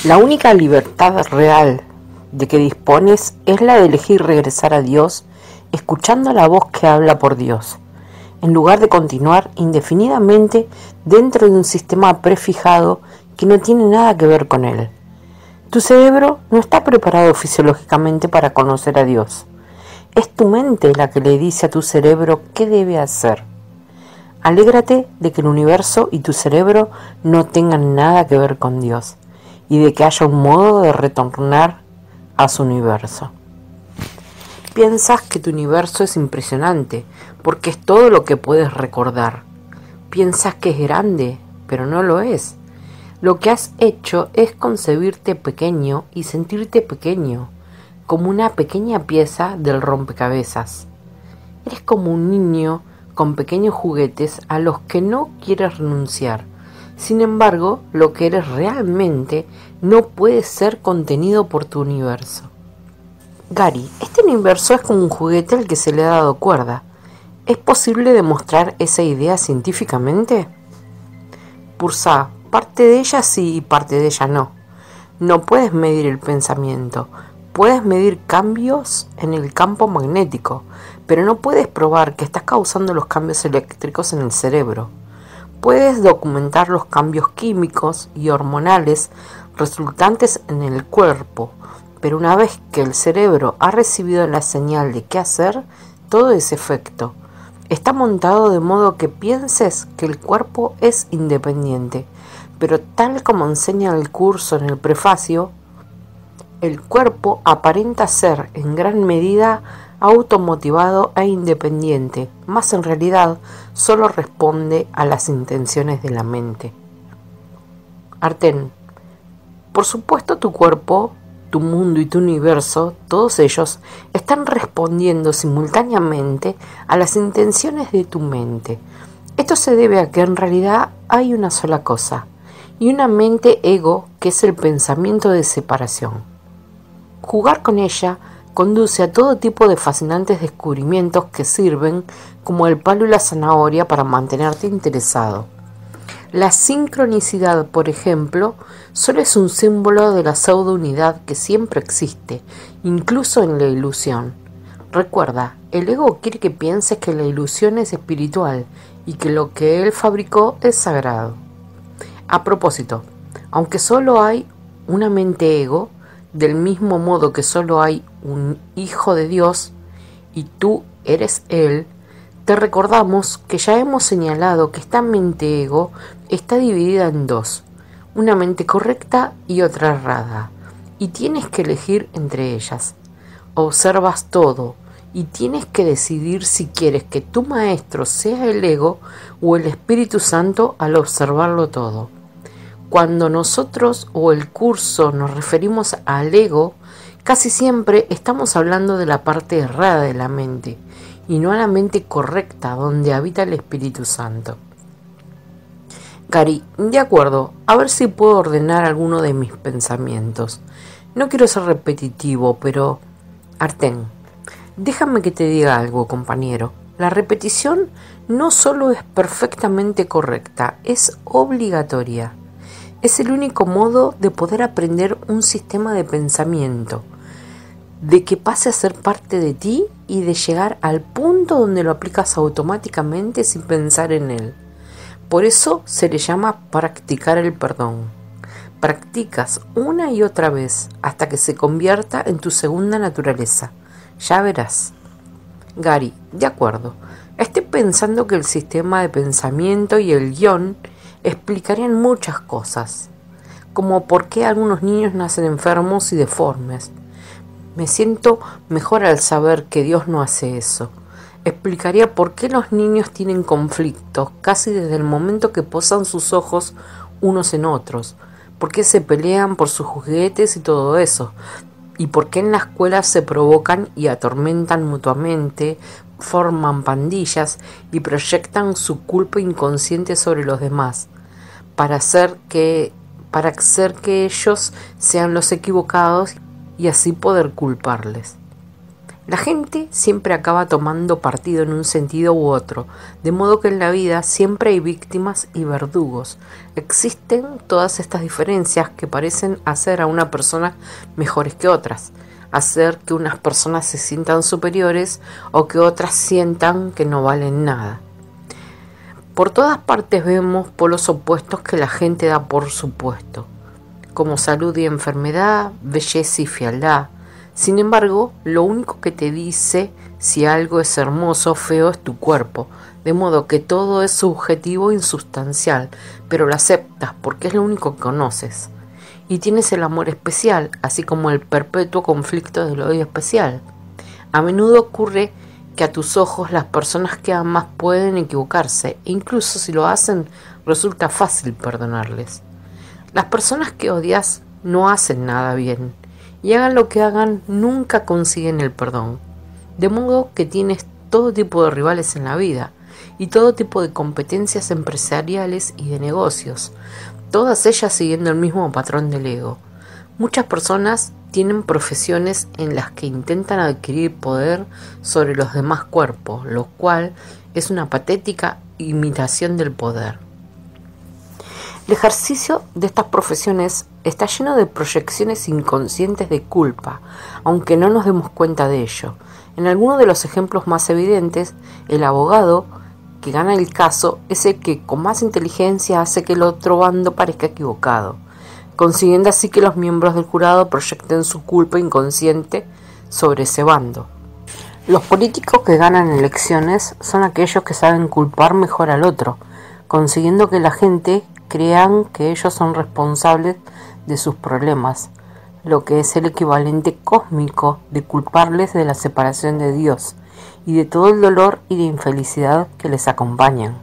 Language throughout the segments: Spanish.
La única libertad real de que dispones es la de elegir regresar a Dios escuchando la voz que habla por Dios, en lugar de continuar indefinidamente dentro de un sistema prefijado que no tiene nada que ver con él. Tu cerebro no está preparado fisiológicamente para conocer a Dios. Es tu mente la que le dice a tu cerebro qué debe hacer. Alégrate de que el universo y tu cerebro no tengan nada que ver con Dios y de que haya un modo de retornar a su universo. Piensas que tu universo es impresionante porque es todo lo que puedes recordar. Piensas que es grande, pero no lo es. Lo que has hecho es concebirte pequeño y sentirte pequeño, como una pequeña pieza del rompecabezas. Eres como un niño con pequeños juguetes a los que no quieres renunciar. Sin embargo, lo que eres realmente no puede ser contenido por tu universo. Gary, este universo es como un juguete al que se le ha dado cuerda. ¿Es posible demostrar esa idea científicamente? Pursa, parte de ella sí y parte de ella no. No puedes medir el pensamiento. Puedes medir cambios en el campo magnético, pero no puedes probar que estás causando los cambios eléctricos en el cerebro. Puedes documentar los cambios químicos y hormonales resultantes en el cuerpo, pero una vez que el cerebro ha recibido la señal de qué hacer, todo ese efecto está montado de modo que pienses que el cuerpo es independiente, pero tal como enseña el curso en el prefacio, el cuerpo aparenta ser en gran medida automotivado e independiente, mas en realidad solo responde a las intenciones de la mente. Arten, por supuesto tu cuerpo, tu mundo y tu universo, todos ellos están respondiendo simultáneamente a las intenciones de tu mente. Esto se debe a que en realidad hay una sola cosa, y una mente ego que es el pensamiento de separación. Jugar con ella conduce a todo tipo de fascinantes descubrimientos que sirven como el palo y la zanahoria para mantenerte interesado. La sincronicidad, por ejemplo, solo es un símbolo de la pseudo-unidad que siempre existe, incluso en la ilusión. Recuerda, el ego quiere que pienses que la ilusión es espiritual y que lo que él fabricó es sagrado. A propósito, aunque solo hay una mente ego, del mismo modo que solo hay un hijo de Dios y tú eres él, te recordamos que ya hemos señalado que esta mente ego está dividida en dos, una mente correcta y otra errada, y tienes que elegir entre ellas. Observas todo y tienes que decidir si quieres que tu maestro sea el ego o el Espíritu Santo al observarlo todo. Cuando nosotros o el curso nos referimos al ego, casi siempre estamos hablando de la parte errada de la mente y no a la mente correcta donde habita el Espíritu Santo. Gary, de acuerdo, a ver si puedo ordenar alguno de mis pensamientos. No quiero ser repetitivo, pero... Arten, déjame que te diga algo, compañero. La repetición no solo es perfectamente correcta, es obligatoria. Es el único modo de poder aprender un sistema de pensamiento, de que pase a ser parte de ti y de llegar al punto donde lo aplicas automáticamente sin pensar en él. Por eso se le llama practicar el perdón. Practicas una y otra vez hasta que se convierta en tu segunda naturaleza. Ya verás. Gary, de acuerdo. Estoy pensando que el sistema de pensamiento y el guión explicarían muchas cosas, como por qué algunos niños nacen enfermos y deformes. Me siento mejor al saber que Dios no hace eso. Explicaría por qué los niños tienen conflictos casi desde el momento que posan sus ojos unos en otros, por qué se pelean por sus juguetes y todo eso, y por qué en la escuela se provocan y atormentan mutuamente, forman pandillas y proyectan su culpa inconsciente sobre los demás, para hacer que ellos sean los equivocados y así poder culparles. La gente siempre acaba tomando partido en un sentido u otro, de modo que en la vida siempre hay víctimas y verdugos. Existen todas estas diferencias que parecen hacer a una persona mejores que otras, hacer que unas personas se sientan superiores o que otras sientan que no valen nada. Por todas partes vemos polos opuestos que la gente da por supuesto, como salud y enfermedad, belleza y fealdad. Sin embargo, lo único que te dice si algo es hermoso o feo es tu cuerpo, de modo que todo es subjetivo e insustancial, pero lo aceptas porque es lo único que conoces. Y tienes el amor especial, así como el perpetuo conflicto del odio especial. A menudo ocurre que a tus ojos las personas que amas pueden equivocarse, e incluso si lo hacen, resulta fácil perdonarles. Las personas que odias no hacen nada bien, y hagan lo que hagan, nunca consiguen el perdón. De modo que tienes todo tipo de rivales en la vida, y todo tipo de competencias empresariales y de negocios, todas ellas siguiendo el mismo patrón del ego. Muchas personas tienen profesiones en las que intentan adquirir poder sobre los demás cuerpos, lo cual es una patética imitación del poder. El ejercicio de estas profesiones está lleno de proyecciones inconscientes de culpa, aunque no nos demos cuenta de ello. En algunos de los ejemplos más evidentes, el abogado que gana el caso es el que con más inteligencia hace que el otro bando parezca equivocado, consiguiendo así que los miembros del jurado proyecten su culpa inconsciente sobre ese bando. Los políticos que ganan elecciones son aquellos que saben culpar mejor al otro, consiguiendo que la gente crean que ellos son responsables de sus problemas, lo que es el equivalente cósmico de culparles de la separación de Dios y de todo el dolor y la infelicidad que les acompañan.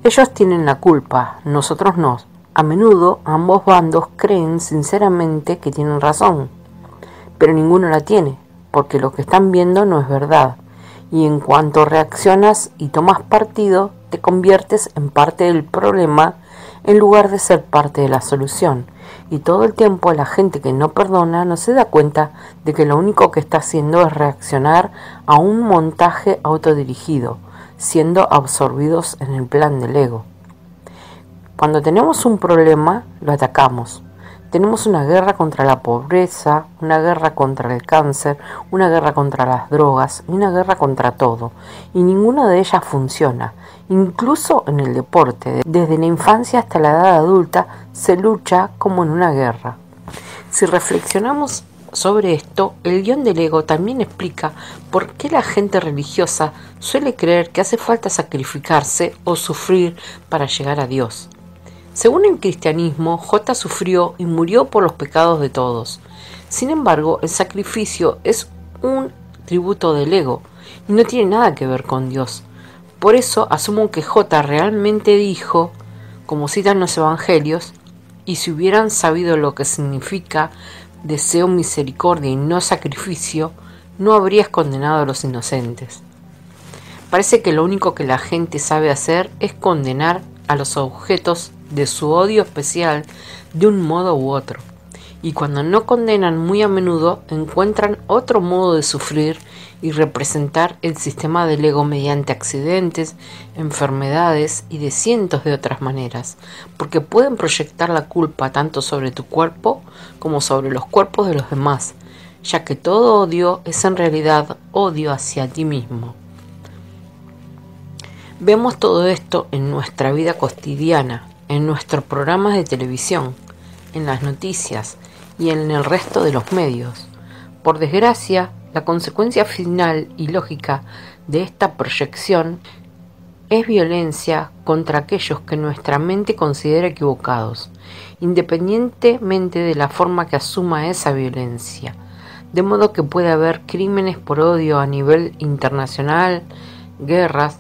Ellos tienen la culpa, nosotros no. A menudo ambos bandos creen sinceramente que tienen razón, pero ninguno la tiene, porque lo que están viendo no es verdad, y en cuanto reaccionas y tomas partido, te conviertes en parte del problema en lugar de ser parte de la solución. Y todo el tiempo la gente que no perdona no se da cuenta de que lo único que está haciendo es reaccionar a un montaje autodirigido, siendo absorbidos en el plan del ego. Cuando tenemos un problema, lo atacamos. Tenemos una guerra contra la pobreza, una guerra contra el cáncer, una guerra contra las drogas y una guerra contra todo. Y ninguna de ellas funciona. Incluso en el deporte, desde la infancia hasta la edad adulta, se lucha como en una guerra. Si reflexionamos sobre esto, el guión del ego también explica por qué la gente religiosa suele creer que hace falta sacrificarse o sufrir para llegar a Dios. Según el cristianismo, J sufrió y murió por los pecados de todos. Sin embargo, el sacrificio es un tributo del ego y no tiene nada que ver con Dios. Por eso asumo que J realmente dijo, como citan los evangelios, y si hubieran sabido lo que significa deseo misericordia y no sacrificio, no habrías condenado a los inocentes. Parece que lo único que la gente sabe hacer es condenar a los objetos de su odio especial de un modo u otro, y cuando no condenan muy a menudo encuentran otro modo de sufrir y representar el sistema del ego mediante accidentes, enfermedades y de cientos de otras maneras, porque pueden proyectar la culpa tanto sobre tu cuerpo como sobre los cuerpos de los demás, ya que todo odio es en realidad odio hacia ti mismo. Vemos todo esto en nuestra vida cotidiana, en nuestros programas de televisión, en las noticias y en el resto de los medios. Por desgracia, la consecuencia final y lógica de esta proyección es violencia contra aquellos que nuestra mente considera equivocados, independientemente de la forma que asuma esa violencia. De modo que puede haber crímenes por odio a nivel internacional, guerras.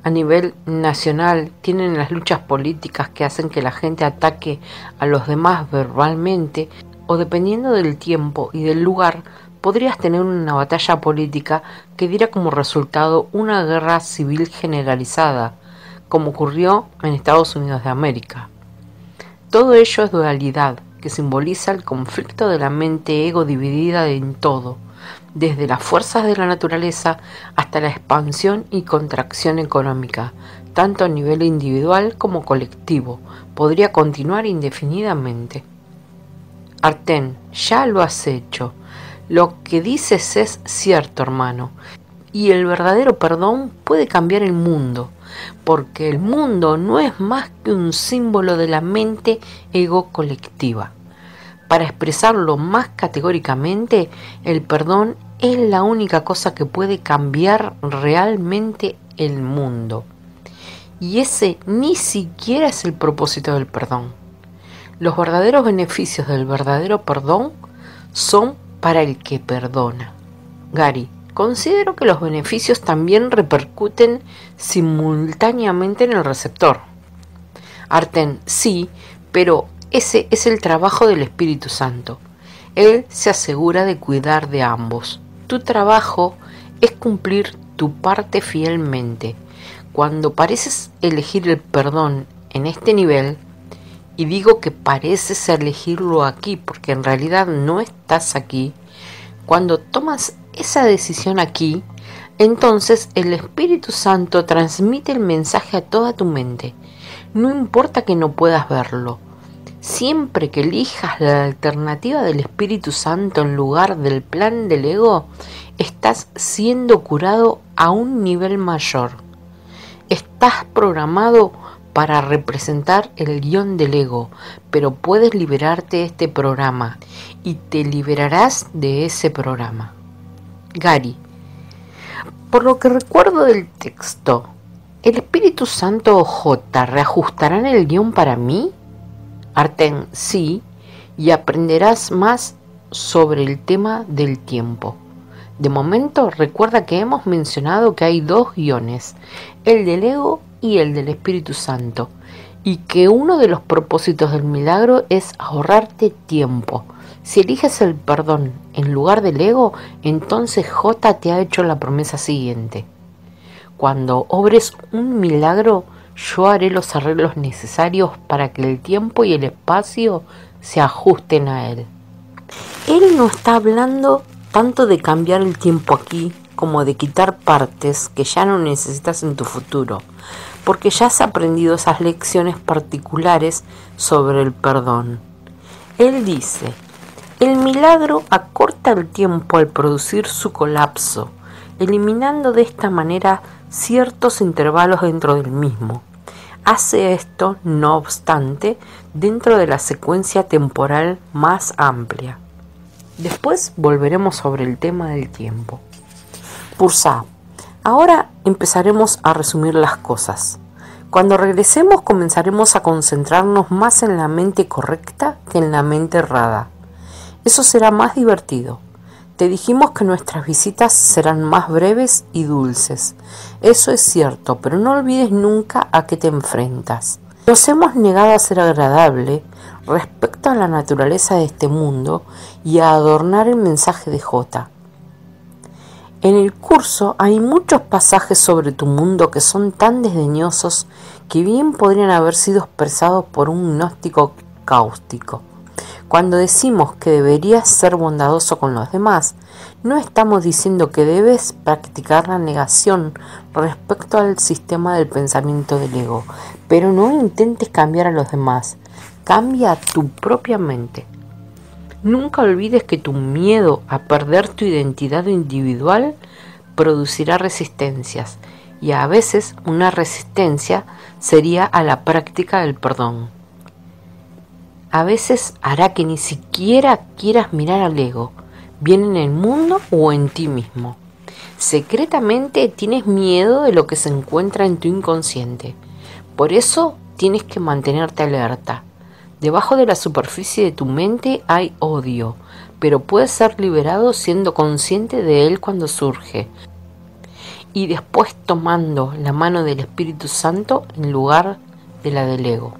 A nivel nacional tienen las luchas políticas que hacen que la gente ataque a los demás verbalmente, o dependiendo del tiempo y del lugar, podrías tener una batalla política que diera como resultado una guerra civil generalizada, como ocurrió en Estados Unidos de América. Todo ello es dualidad, que simboliza el conflicto de la mente ego dividida en todo, desde las fuerzas de la naturaleza hasta la expansión y contracción económica, tanto a nivel individual como colectivo. Podría continuar indefinidamente. Artén, ya lo has hecho. Lo que dices es cierto, hermano. Y el verdadero perdón puede cambiar el mundo, porque el mundo no es más que un símbolo de la mente ego colectiva. Para expresarlo más categóricamente, el perdón es la única cosa que puede cambiar realmente el mundo. Y ese ni siquiera es el propósito del perdón. Los verdaderos beneficios del verdadero perdón son para el que perdona. Gary, considero que los beneficios también repercuten simultáneamente en el receptor. Artén, sí, pero ese es el trabajo del Espíritu Santo. Él se asegura de cuidar de ambos. Tu trabajo es cumplir tu parte fielmente. Cuando pareces elegir el perdón en este nivel, y digo que pareces elegirlo aquí porque en realidad no estás aquí, cuando tomas esa decisión aquí, entonces el Espíritu Santo transmite el mensaje a toda tu mente. No importa que no puedas verlo. Siempre que elijas la alternativa del Espíritu Santo en lugar del plan del ego, estás siendo curado a un nivel mayor. Estás programado para representar el guión del ego, pero puedes liberarte de este programa y te liberarás de ese programa. Gary, por lo que recuerdo del texto, ¿el Espíritu Santo o J reajustarán el guión para mí? Artén, sí, y aprenderás más sobre el tema del tiempo. De momento, recuerda que hemos mencionado que hay dos guiones, el del ego y el del Espíritu Santo, y que uno de los propósitos del milagro es ahorrarte tiempo. Si eliges el perdón en lugar del ego, entonces J te ha hecho la promesa siguiente. Cuando obres un milagro, yo haré los arreglos necesarios para que el tiempo y el espacio se ajusten a él. Él no está hablando tanto de cambiar el tiempo aquí como de quitar partes que ya no necesitas en tu futuro, porque ya has aprendido esas lecciones particulares sobre el perdón. Él dice, el milagro acorta el tiempo al producir su colapso, eliminando de esta manera ciertos intervalos dentro del mismo. Hace esto, no obstante, dentro de la secuencia temporal más amplia. Después volveremos sobre el tema del tiempo. Pursa. Ahora empezaremos a resumir las cosas. Cuando regresemos comenzaremos a concentrarnos más en la mente correcta que en la mente errada. Eso será más divertido. Te dijimos que nuestras visitas serán más breves y dulces. Eso es cierto, pero no olvides nunca a qué te enfrentas. Nos hemos negado a ser agradable respecto a la naturaleza de este mundo y a adornar el mensaje de J. En el curso hay muchos pasajes sobre tu mundo que son tan desdeñosos que bien podrían haber sido expresados por un gnóstico cáustico. Cuando decimos que deberías ser bondadoso con los demás, no estamos diciendo que debes practicar la negación respecto al sistema del pensamiento del ego, pero no intentes cambiar a los demás, cambia tu propia mente. Nunca olvides que tu miedo a perder tu identidad individual producirá resistencias, y a veces una resistencia sería a la práctica del perdón. A veces hará que ni siquiera quieras mirar al ego, bien en el mundo o en ti mismo. Secretamente tienes miedo de lo que se encuentra en tu inconsciente. Por eso tienes que mantenerte alerta. Debajo de la superficie de tu mente hay odio, pero puedes ser liberado siendo consciente de él cuando surge, y después tomando la mano del Espíritu Santo en lugar de la del ego.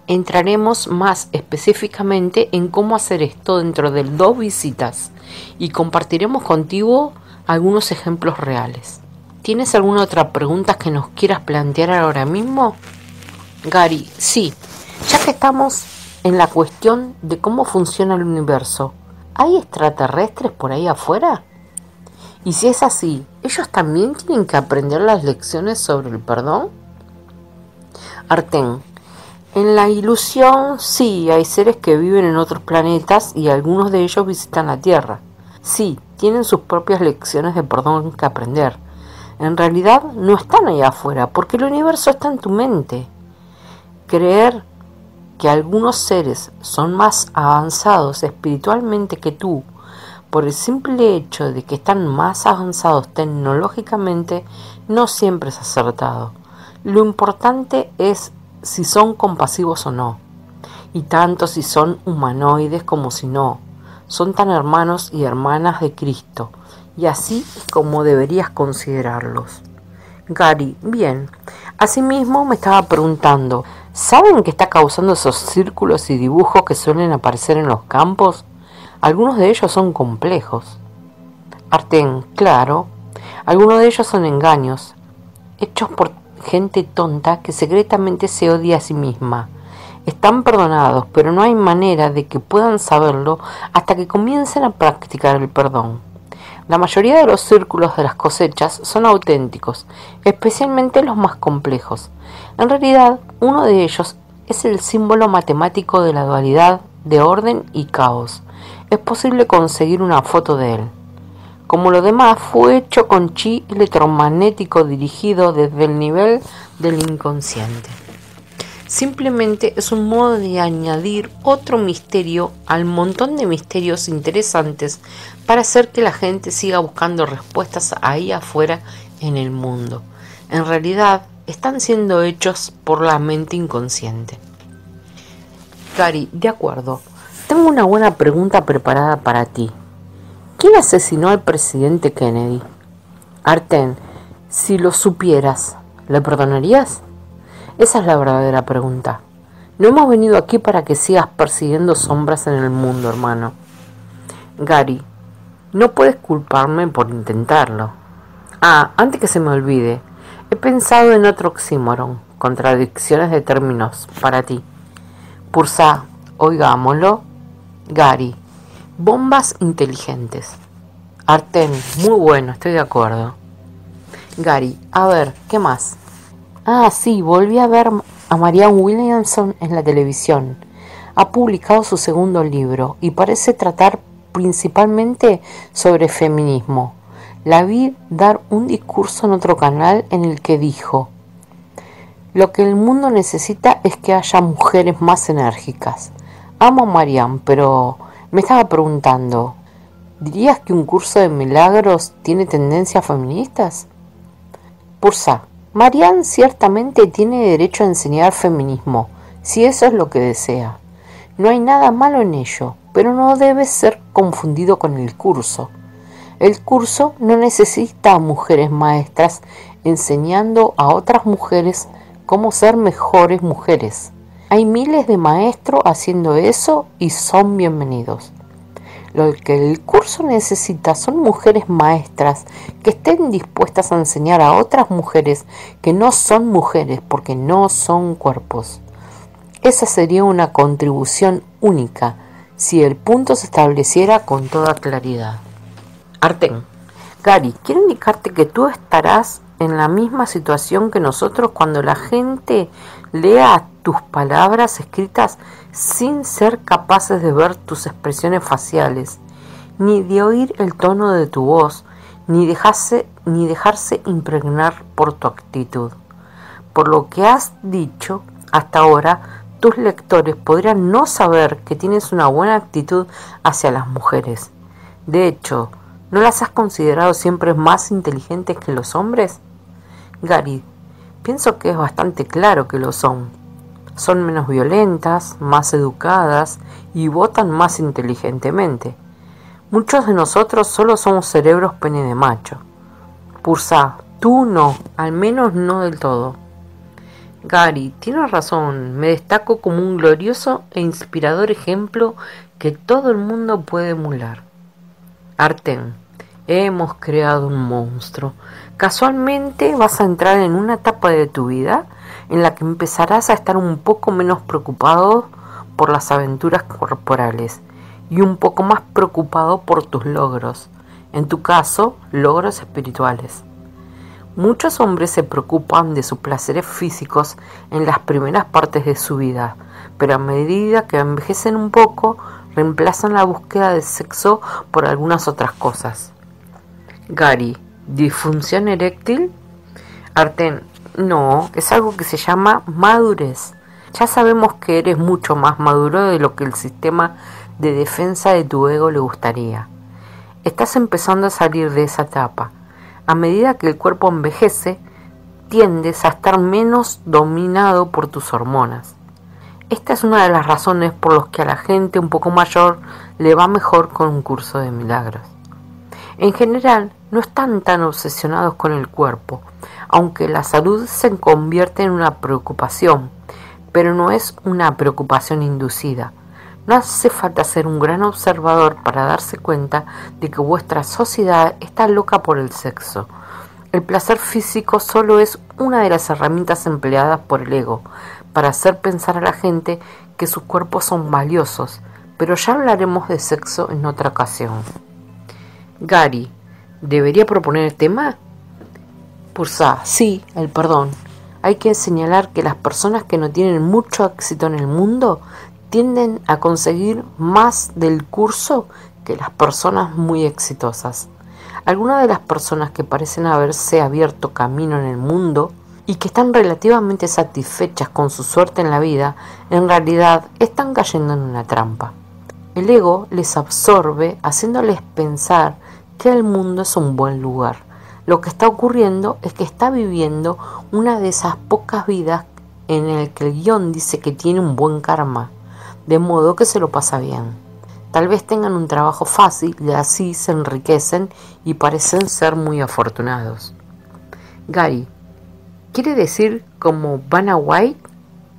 Entraremos más específicamente en cómo hacer esto dentro de 2 visitas y compartiremos contigo algunos ejemplos reales. ¿Tienes alguna otra pregunta que nos quieras plantear ahora mismo? Gary, sí, ya que estamos en la cuestión de cómo funciona el universo, ¿Hay extraterrestres por ahí afuera? Y si es así, ¿ellos también tienen que aprender las lecciones sobre el perdón? Arten, en la ilusión sí, hay seres que viven en otros planetas y algunos de ellos visitan la Tierra. Sí, tienen sus propias lecciones de perdón que aprender. En realidad no están allá afuera, porque el universo está en tu mente. Creer que algunos seres son más avanzados espiritualmente que tú, por el simple hecho de que están más avanzados tecnológicamente, no siempre es acertado. Lo importante es si son compasivos o no, y tanto si son humanoides como si no. Son tan hermanos y hermanas de Cristo, y así como deberías considerarlos. Gary, bien. Asimismo me estaba preguntando, ¿saben qué está causando esos círculos y dibujos que suelen aparecer en los campos? Algunos de ellos son complejos. Arten, claro. Algunos de ellos son engaños, hechos por gente tonta que secretamente se odia a sí misma. Están perdonados, pero no hay manera de que puedan saberlo hasta que comiencen a practicar el perdón. La mayoría de los círculos de las cosechas son auténticos, especialmente los más complejos. En realidad, uno de ellos es el símbolo matemático de la dualidad de orden y caos. Es posible conseguir una foto de él. Como lo demás, fue hecho con chi electromagnético dirigido desde el nivel del inconsciente. Simplemente es un modo de añadir otro misterio al montón de misterios interesantes para hacer que la gente siga buscando respuestas ahí afuera en el mundo. En realidad, están siendo hechos por la mente inconsciente. Gary, de acuerdo. Tengo una buena pregunta preparada para ti. ¿Quién asesinó al presidente Kennedy? Arten, si lo supieras, ¿le perdonarías? Esa es la verdadera pregunta. No hemos venido aquí para que sigas persiguiendo sombras en el mundo, hermano. Gary, no puedes culparme por intentarlo. Antes que se me olvide, he pensado en otro oxímoron, contradicciones de términos, para ti. Pursa, oigámoslo. Gary, bombas inteligentes. Arten, muy bueno, estoy de acuerdo. Gary, a ver, ¿qué más? Sí, volví a ver a Marianne Williamson en la televisión. Ha publicado su segundo libro y parece tratar principalmente sobre feminismo. La vi dar un discurso en otro canal en el que dijo: lo que el mundo necesita es que haya mujeres más enérgicas. Amo a Marianne, pero me estaba preguntando, ¿dirías que un curso de milagros tiene tendencias feministas? Pursa, Marianne ciertamente tiene derecho a enseñar feminismo, si eso es lo que desea. No hay nada malo en ello, pero no debe ser confundido con el curso. El curso no necesita a mujeres maestras enseñando a otras mujeres cómo ser mejores mujeres. Hay miles de maestros haciendo eso y son bienvenidos. Lo que el curso necesita son mujeres maestras que estén dispuestas a enseñar a otras mujeres que no son mujeres porque no son cuerpos. Esa sería una contribución única si el punto se estableciera con toda claridad. Arten, Gary, quiero indicarte que tú estarás en la misma situación que nosotros cuando la gente lea tus palabras escritas sin ser capaces de ver tus expresiones faciales, ni de oír el tono de tu voz, ni dejarse impregnar por tu actitud. Por lo que has dicho hasta ahora, tus lectores podrían no saber que tienes una buena actitud hacia las mujeres. De hecho, ¿no las has considerado siempre más inteligentes que los hombres? Gary, pienso que es bastante claro que lo son. Son menos violentas, más educadas y votan más inteligentemente. Muchos de nosotros solo somos cerebros pene de macho. Pursa, tú no, al menos no del todo. Gary, tienes razón, me destaco como un glorioso e inspirador ejemplo que todo el mundo puede emular. Arten, hemos creado un monstruo. Casualmente vas a entrar en una etapa de tu vida en la que empezarás a estar un poco menos preocupado por las aventuras corporales y un poco más preocupado por tus logros, en tu caso, logros espirituales. Muchos hombres se preocupan de sus placeres físicos en las primeras partes de su vida, pero a medida que envejecen un poco, reemplazan la búsqueda de sexo por algunas otras cosas. Gary, ¿disfunción eréctil? Arten, no, es algo que se llama madurez. Ya sabemos que eres mucho más maduro de lo que el sistema de defensa de tu ego le gustaría. Estás empezando a salir de esa etapa. A medida que el cuerpo envejece, tiendes a estar menos dominado por tus hormonas. Esta es una de las razones por las que a la gente un poco mayor le va mejor con un curso de milagros. En general, no están tan obsesionados con el cuerpo, aunque la salud se convierte en una preocupación, pero no es una preocupación inducida. No hace falta ser un gran observador para darse cuenta de que vuestra sociedad está loca por el sexo. El placer físico solo es una de las herramientas empleadas por el ego para hacer pensar a la gente que sus cuerpos son valiosos, pero ya hablaremos de sexo en otra ocasión. Gary, ¿debería proponer el tema? Pursa, sí, el perdón. Hay que señalar que las personas que no tienen mucho éxito en el mundo tienden a conseguir más del curso que las personas muy exitosas. Algunas de las personas que parecen haberse abierto camino en el mundo y que están relativamente satisfechas con su suerte en la vida, en realidad están cayendo en una trampa. El ego les absorbe haciéndoles pensar que el mundo es un buen lugar. Lo que está ocurriendo es que está viviendo una de esas pocas vidas en el que el guión dice que tiene un buen karma, de modo que se lo pasa bien. Tal vez tengan un trabajo fácil y así se enriquecen y parecen ser muy afortunados. Gary, ¿quiere decir como Vanna White?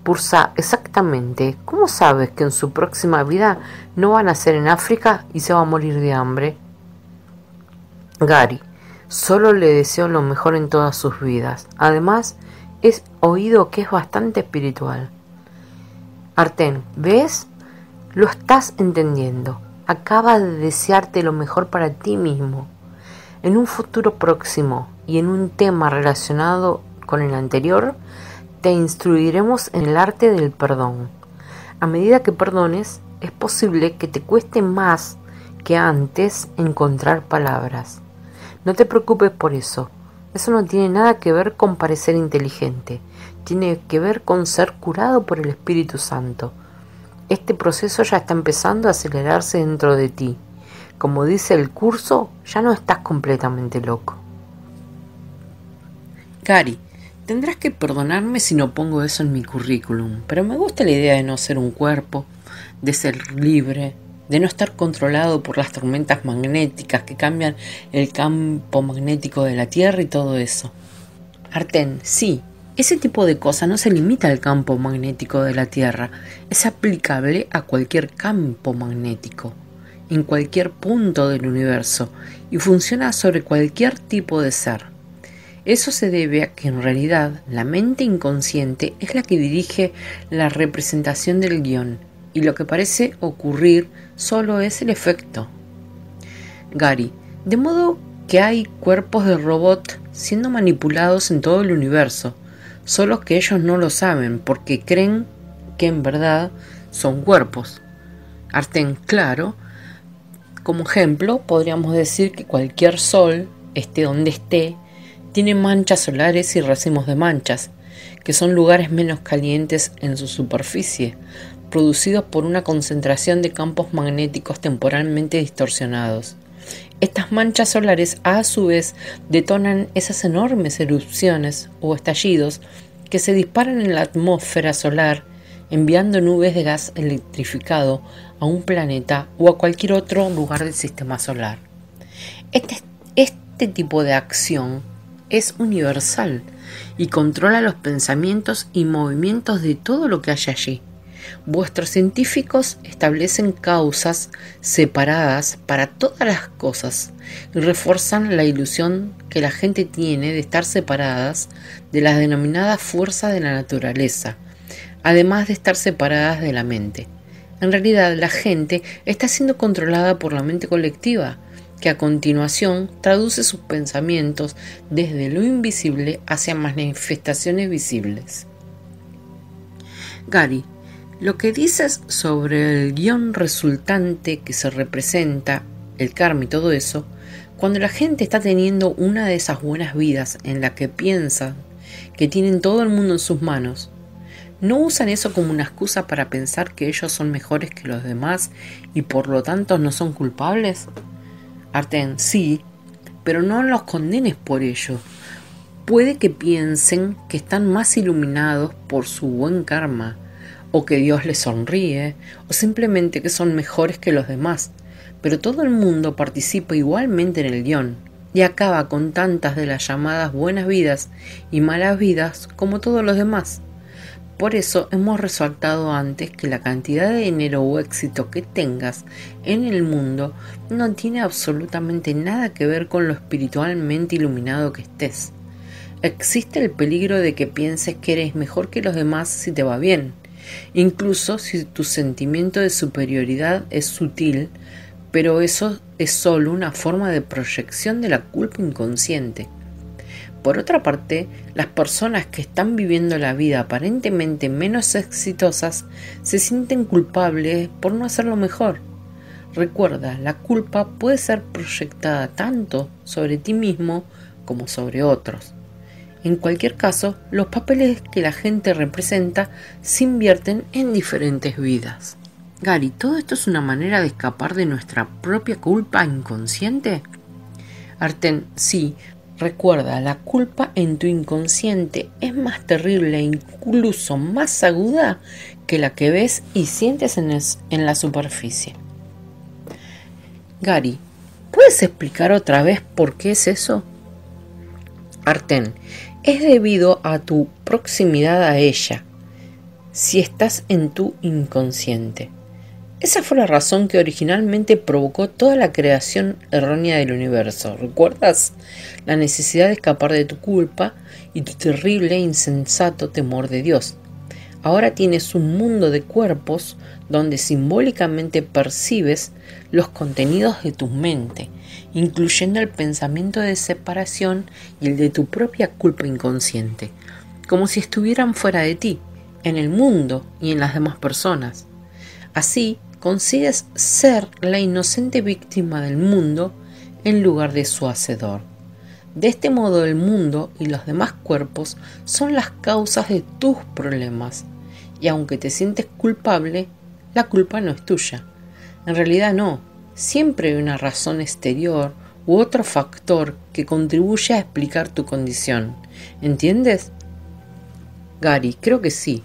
Pursa, exactamente. ¿Cómo sabes que en su próxima vida no va a nacer en África y se va a morir de hambre? Gary, solo le deseo lo mejor en todas sus vidas. Además, he oído que es bastante espiritual. Arten, ¿ves? Lo estás entendiendo. Acaba de desearte lo mejor para ti mismo. En un futuro próximo y en un tema relacionado con el anterior, te instruiremos en el arte del perdón. A medida que perdones, es posible que te cueste más que antes encontrar palabras. No te preocupes por eso. Eso no tiene nada que ver con parecer inteligente. Tiene que ver con ser curado por el Espíritu Santo. Este proceso ya está empezando a acelerarse dentro de ti. Como dice el curso, ya no estás completamente loco. Gary, tendrás que perdonarme si no pongo eso en mi currículum, pero me gusta la idea de no ser un cuerpo, de ser libre, de no estar controlado por las tormentas magnéticas que cambian el campo magnético de la Tierra y todo eso. Arten, sí, ese tipo de cosa no se limita al campo magnético de la Tierra, es aplicable a cualquier campo magnético, en cualquier punto del universo, y funciona sobre cualquier tipo de ser. Eso se debe a que en realidad la mente inconsciente es la que dirige la representación del guión, y lo que parece ocurrir solo es el efecto. Gary, de modo que hay cuerpos de robot siendo manipulados en todo el universo, solo que ellos no lo saben porque creen que en verdad son cuerpos. Arten, claro. Como ejemplo, podríamos decir que cualquier sol, esté donde esté, tiene manchas solares y racimos de manchas, que son lugares menos calientes en su superficie, producidos por una concentración de campos magnéticos temporalmente distorsionados. Estas manchas solares a su vez detonan esas enormes erupciones o estallidos que se disparan en la atmósfera solar, enviando nubes de gas electrificado a un planeta o a cualquier otro lugar del sistema solar. Este tipo de acción es universal y controla los pensamientos y movimientos de todo lo que hay allí. Vuestros científicos establecen causas separadas para todas las cosas y refuerzan la ilusión que la gente tiene de estar separadas de las denominadas fuerzas de la naturaleza, además de estar separadas de la mente. En realidad, la gente está siendo controlada por la mente colectiva, que a continuación traduce sus pensamientos desde lo invisible hacia manifestaciones visibles. Gary, lo que dices sobre el guión resultante que se representa, el karma y todo eso, cuando la gente está teniendo una de esas buenas vidas en la que piensan que tienen todo el mundo en sus manos, ¿no usan eso como una excusa para pensar que ellos son mejores que los demás y por lo tanto no son culpables? Arten, sí, pero no los condenes por ello. Puede que piensen que están más iluminados por su buen karma, o que Dios les sonríe, o simplemente que son mejores que los demás, pero todo el mundo participa igualmente en el guión, y acaba con tantas de las llamadas buenas vidas y malas vidas como todos los demás. Por eso hemos resaltado antes que la cantidad de dinero o éxito que tengas en el mundo no tiene absolutamente nada que ver con lo espiritualmente iluminado que estés. Existe el peligro de que pienses que eres mejor que los demás si te va bien, incluso si tu sentimiento de superioridad es sutil, pero eso es solo una forma de proyección de la culpa inconsciente. Por otra parte, las personas que están viviendo la vida aparentemente menos exitosas se sienten culpables por no hacerlo mejor. Recuerda, la culpa puede ser proyectada tanto sobre ti mismo como sobre otros. En cualquier caso, los papeles que la gente representa se invierten en diferentes vidas. Gary, ¿todo esto es una manera de escapar de nuestra propia culpa inconsciente? Arten, sí. Recuerda, la culpa en tu inconsciente es más terrible e incluso más aguda que la que ves y sientes en la superficie. Gary, ¿puedes explicar otra vez por qué es eso? Arten, es debido a tu proximidad a ella, si estás en tu inconsciente. Esa fue la razón que originalmente provocó toda la creación errónea del universo. ¿Recuerdas? La necesidad de escapar de tu culpa y tu terrible e insensato temor de Dios. Ahora tienes un mundo de cuerpos donde simbólicamente percibes los contenidos de tu mente, incluyendo el pensamiento de separación y el de tu propia culpa inconsciente, como si estuvieran fuera de ti, en el mundo y en las demás personas. Así, consigues ser la inocente víctima del mundo en lugar de su hacedor. De este modo, el mundo y los demás cuerpos son las causas de tus problemas, y aunque te sientes culpable, la culpa no es tuya. En realidad no, siempre hay una razón exterior u otro factor que contribuye a explicar tu condición. ¿Entiendes? Gary, creo que sí.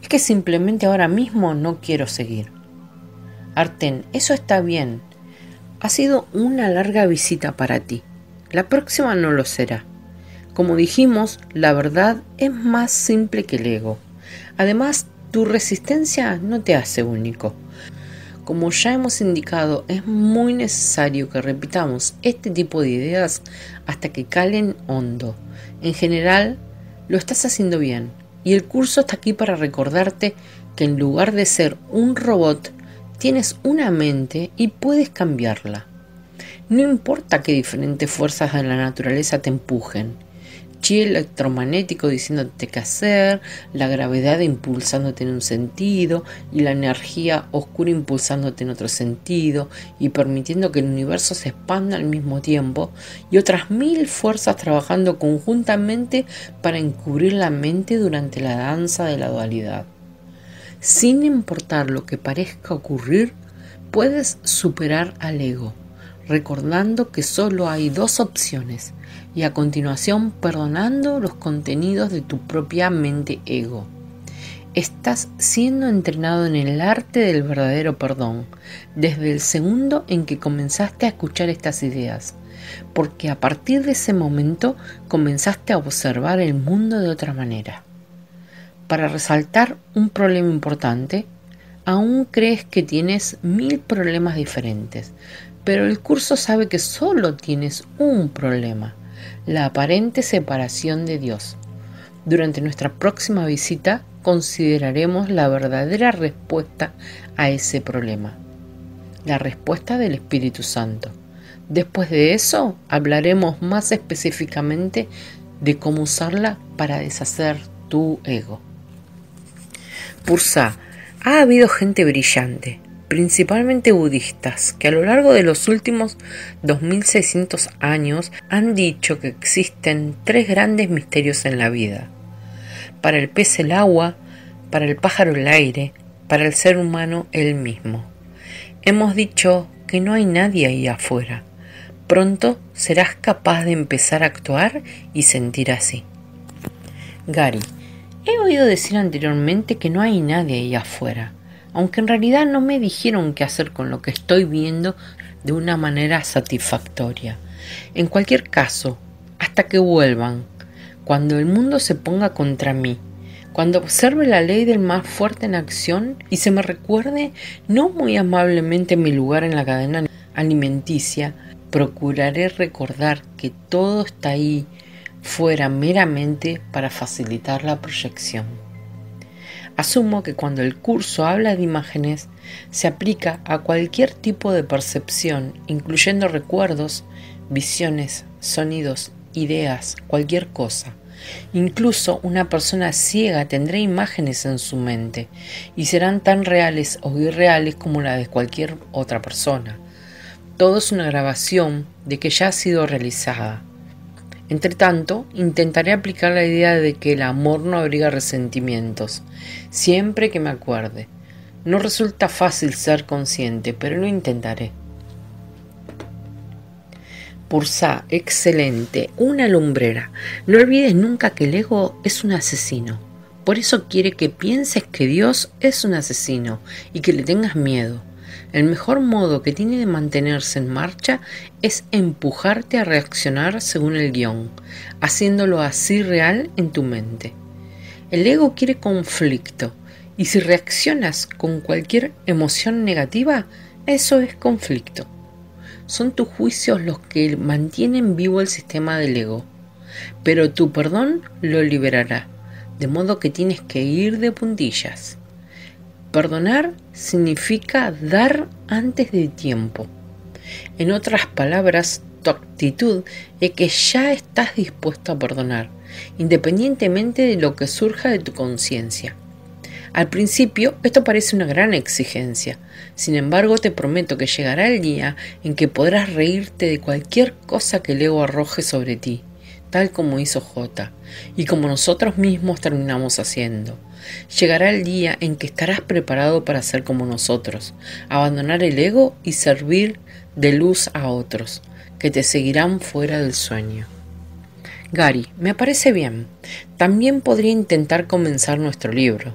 Es que simplemente ahora mismo no quiero seguir. Arten, eso está bien. Ha sido una larga visita para ti. La próxima no lo será. Como dijimos, la verdad es más simple que el ego. Además, tu resistencia no te hace único. Como ya hemos indicado, es muy necesario que repitamos este tipo de ideas hasta que calen hondo. En general, lo estás haciendo bien, y el curso está aquí para recordarte que en lugar de ser un robot, tienes una mente y puedes cambiarla. No importa qué diferentes fuerzas de la naturaleza te empujen. Chi electromagnético diciéndote qué hacer, la gravedad impulsándote en un sentido y la energía oscura impulsándote en otro sentido y permitiendo que el universo se expanda al mismo tiempo, y otras 1000 fuerzas trabajando conjuntamente para encubrir la mente durante la danza de la dualidad. Sin importar lo que parezca ocurrir, puedes superar al ego, recordando que solo hay 2 opciones, y a continuación perdonando los contenidos de tu propia mente ego. Estás siendo entrenado en el arte del verdadero perdón, desde el segundo en que comenzaste a escuchar estas ideas, porque a partir de ese momento comenzaste a observar el mundo de otra manera. Para resaltar un problema importante, aún crees que tienes 1000 problemas diferentes, pero el curso sabe que solo tienes un problema, la aparente separación de Dios. Durante nuestra próxima visita consideraremos la verdadera respuesta a ese problema, la respuesta del Espíritu Santo. Después de eso, hablaremos más específicamente de cómo usarla para deshacer tu ego. Pursa, ha habido gente brillante, principalmente budistas, que a lo largo de los últimos 2600 años han dicho que existen 3 grandes misterios en la vida. Para el pez el agua, para el pájaro el aire, para el ser humano el mismo. Hemos dicho que no hay nadie ahí afuera. Pronto serás capaz de empezar a actuar y sentir así. Gary, he oído decir anteriormente que no hay nadie ahí afuera, aunque en realidad no me dijeron qué hacer con lo que estoy viendo de una manera satisfactoria. En cualquier caso, hasta que vuelvan, cuando el mundo se ponga contra mí, cuando observe la ley del más fuerte en acción y se me recuerde no muy amablemente mi lugar en la cadena alimenticia, procuraré recordar que todo está ahí fuera meramente para facilitar la proyección. Asumo que cuando el curso habla de imágenes, se aplica a cualquier tipo de percepción, incluyendo recuerdos, visiones, sonidos, ideas, cualquier cosa. Incluso una persona ciega tendrá imágenes en su mente y serán tan reales o irreales como la de cualquier otra persona. Todo es una grabación de que ya ha sido realizada. Entretanto, intentaré aplicar la idea de que el amor no abriga resentimientos, siempre que me acuerde. No resulta fácil ser consciente, pero lo intentaré. Pursa, excelente, una lumbrera. No olvides nunca que el ego es un asesino. Por eso quiere que pienses que Dios es un asesino y que le tengas miedo. El mejor modo que tiene de mantenerse en marcha es empujarte a reaccionar según el guión, haciéndolo así real en tu mente. El ego quiere conflicto, y si reaccionas con cualquier emoción negativa, eso es conflicto. Son tus juicios los que mantienen vivo el sistema del ego, pero tu perdón lo liberará, de modo que tienes que ir de puntillas. Perdonar significa dar antes de tiempo. En otras palabras, tu actitud es que ya estás dispuesto a perdonar, independientemente de lo que surja de tu conciencia. Al principio, esto parece una gran exigencia. Sin embargo, te prometo que llegará el día en que podrás reírte de cualquier cosa que el ego arroje sobre ti, tal como hizo J, y como nosotros mismos terminamos haciendo. Llegará el día en que estarás preparado para ser como nosotros, abandonar el ego y servir de luz a otros, que te seguirán fuera del sueño. Gary, me parece bien. También podría intentar comenzar nuestro libro.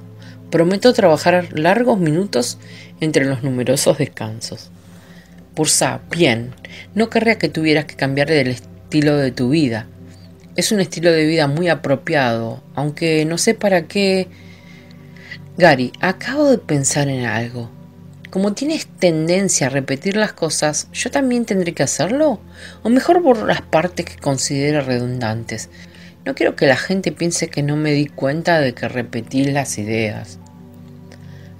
Prometo trabajar largos minutos entre los numerosos descansos. Pursa, bien. No querría que tuvieras que cambiar el estilo de tu vida. Es un estilo de vida muy apropiado, aunque no sé para qué. Gary, acabo de pensar en algo. Como tienes tendencia a repetir las cosas, ¿yo también tendré que hacerlo? O mejor borro las partes que considere redundantes. No quiero que la gente piense que no me di cuenta de que repetí las ideas.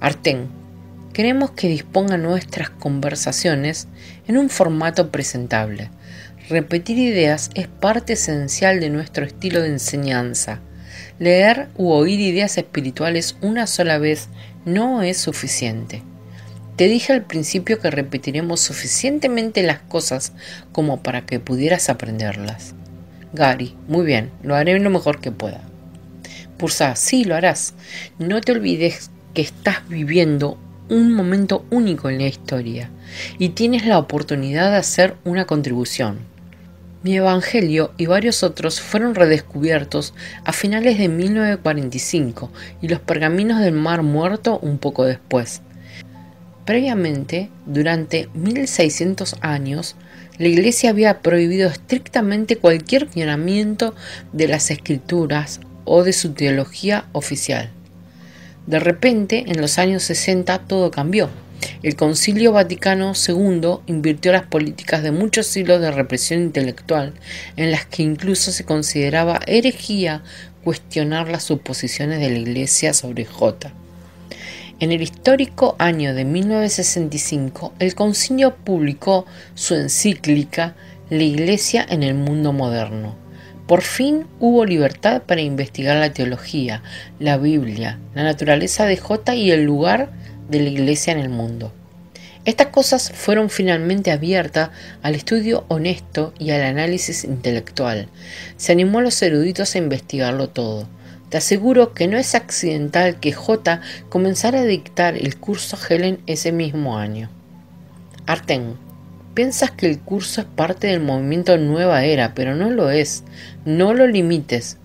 Arten, queremos que disponga nuestras conversaciones en un formato presentable. Repetir ideas es parte esencial de nuestro estilo de enseñanza. Leer u oír ideas espirituales una sola vez no es suficiente. Te dije al principio que repetiremos suficientemente las cosas como para que pudieras aprenderlas. Gary, muy bien, lo haré lo mejor que pueda. Pursa, sí, lo harás. No te olvides que estás viviendo un momento único en la historia y tienes la oportunidad de hacer una contribución. Mi Evangelio y varios otros fueron redescubiertos a finales de 1945 y los pergaminos del Mar Muerto un poco después. Previamente, durante 1600 años, la Iglesia había prohibido estrictamente cualquier cuestionamiento de las Escrituras o de su teología oficial. De repente, en los años 60, todo cambió. El Concilio Vaticano II invirtió las políticas de muchos siglos de represión intelectual, en las que incluso se consideraba herejía cuestionar las suposiciones de la Iglesia sobre J. En el histórico año de 1965, el Concilio publicó su encíclica La Iglesia en el mundo moderno. Por fin hubo libertad para investigar la teología, la Biblia, la naturaleza de J y el lugar de la Iglesia en el mundo. Estas cosas fueron finalmente abiertas al estudio honesto y al análisis intelectual. Se animó a los eruditos a investigarlo todo. Te aseguro que no es accidental que J comenzara a dictar el curso a Helen ese mismo año. Arten, piensas que el curso es parte del movimiento Nueva Era, pero no lo es. No lo limites.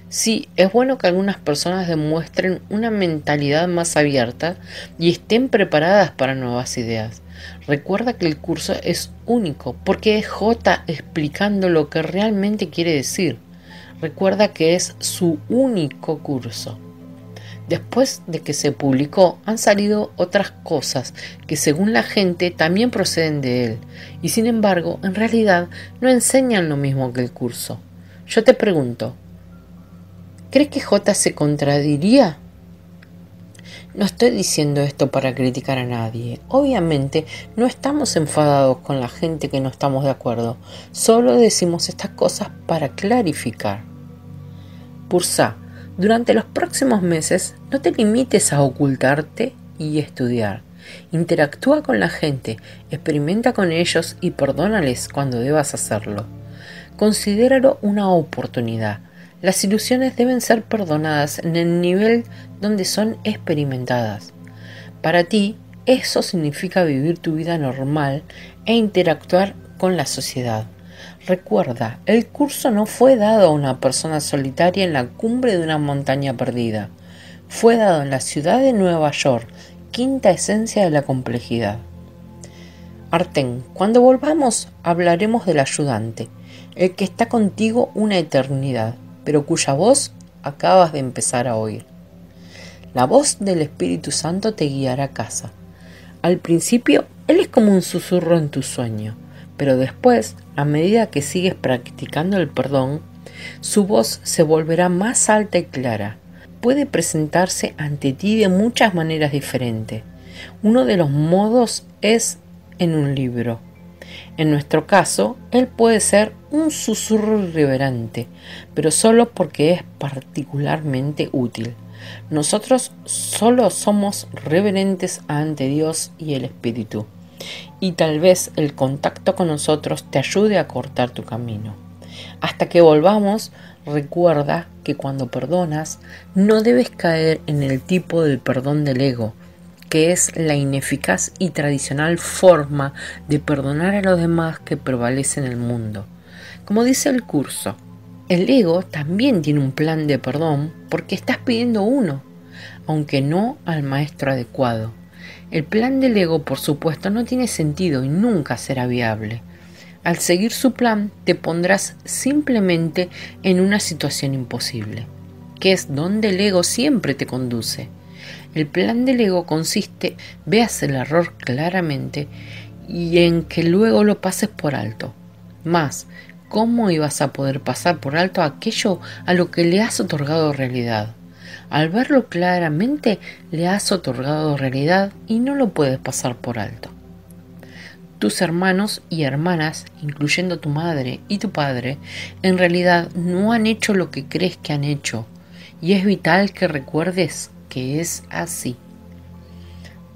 Sí, es bueno que algunas personas demuestren una mentalidad más abierta y estén preparadas para nuevas ideas. Recuerda que el curso es único porque es J explicando lo que realmente quiere decir. Recuerda que es su único curso. Después de que se publicó, han salido otras cosas que según la gente también proceden de él y sin embargo en realidad no enseñan lo mismo que el curso. Yo te pregunto, ¿crees que J se contradiría? No estoy diciendo esto para criticar a nadie. Obviamente no estamos enfadados con la gente que no estamos de acuerdo. Solo decimos estas cosas para clarificar. Pursa, durante los próximos meses no te limites a ocultarte y estudiar. Interactúa con la gente, experimenta con ellos y perdónales cuando debas hacerlo. Considéralo una oportunidad. Las ilusiones deben ser perdonadas en el nivel donde son experimentadas. Para ti, eso significa vivir tu vida normal e interactuar con la sociedad. Recuerda, el curso no fue dado a una persona solitaria en la cumbre de una montaña perdida. Fue dado en la ciudad de Nueva York, quinta esencia de la complejidad. Arten, cuando volvamos hablaremos del ayudante, el que está contigo una eternidad, pero cuya voz acabas de empezar a oír. La voz del Espíritu Santo te guiará a casa. Al principio, Él es como un susurro en tu sueño, pero después, a medida que sigues practicando el perdón, su voz se volverá más alta y clara. Puede presentarse ante ti de muchas maneras diferentes. Uno de los modos es en un libro. En nuestro caso, él puede ser un susurro irreverente, pero solo porque es particularmente útil. Nosotros solo somos reverentes ante Dios y el Espíritu, y tal vez el contacto con nosotros te ayude a cortar tu camino. Hasta que volvamos, recuerda que cuando perdonas, no debes caer en el tipo del perdón del ego, que es la ineficaz y tradicional forma de perdonar a los demás que prevalece en el mundo. Como dice el curso, el ego también tiene un plan de perdón porque estás pidiendo uno, aunque no al maestro adecuado. El plan del ego, por supuesto, no tiene sentido y nunca será viable. Al seguir su plan, te pondrás simplemente en una situación imposible, que es donde el ego siempre te conduce. El plan del ego consiste, veas el error claramente y en que luego lo pases por alto. Más, ¿cómo ibas a poder pasar por alto aquello a lo que le has otorgado realidad? Al verlo claramente, le has otorgado realidad y no lo puedes pasar por alto. Tus hermanos y hermanas, incluyendo tu madre y tu padre, en realidad no han hecho lo que crees que han hecho, y es vital que recuerdes que es así.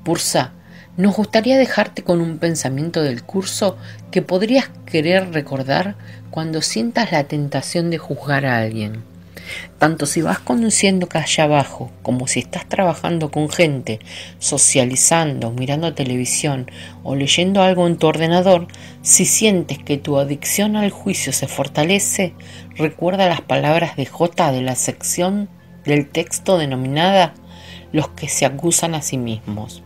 Pursa, nos gustaría dejarte con un pensamiento del curso que podrías querer recordar cuando sientas la tentación de juzgar a alguien. Tanto si vas conduciendo calle abajo, como si estás trabajando con gente, socializando, mirando televisión o leyendo algo en tu ordenador, si sientes que tu adicción al juicio se fortalece, recuerda las palabras de J de la sección del texto denominada Los que se acusan a sí mismos.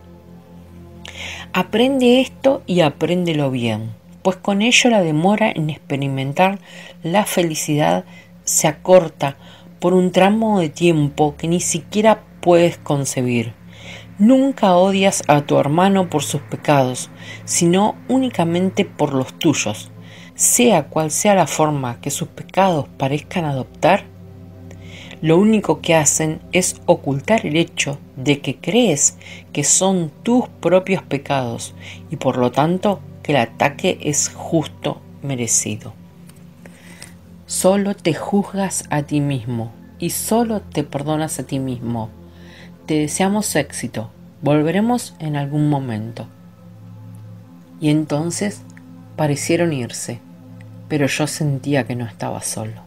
Aprende esto y apréndelo bien, pues con ello la demora en experimentar la felicidad se acorta por un tramo de tiempo que ni siquiera puedes concebir. Nunca odias a tu hermano por sus pecados, sino únicamente por los tuyos, sea cual sea la forma que sus pecados parezcan adoptar. Lo único que hacen es ocultar el hecho de que crees que son tus propios pecados y por lo tanto que el ataque es justo, merecido. Solo te juzgas a ti mismo y solo te perdonas a ti mismo. Te deseamos éxito. Volveremos en algún momento. Y entonces parecieron irse, pero yo sentía que no estaba solo.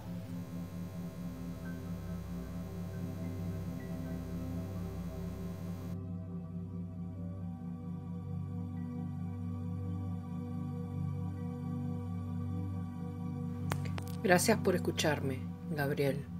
Gracias por escucharme, Gabriel.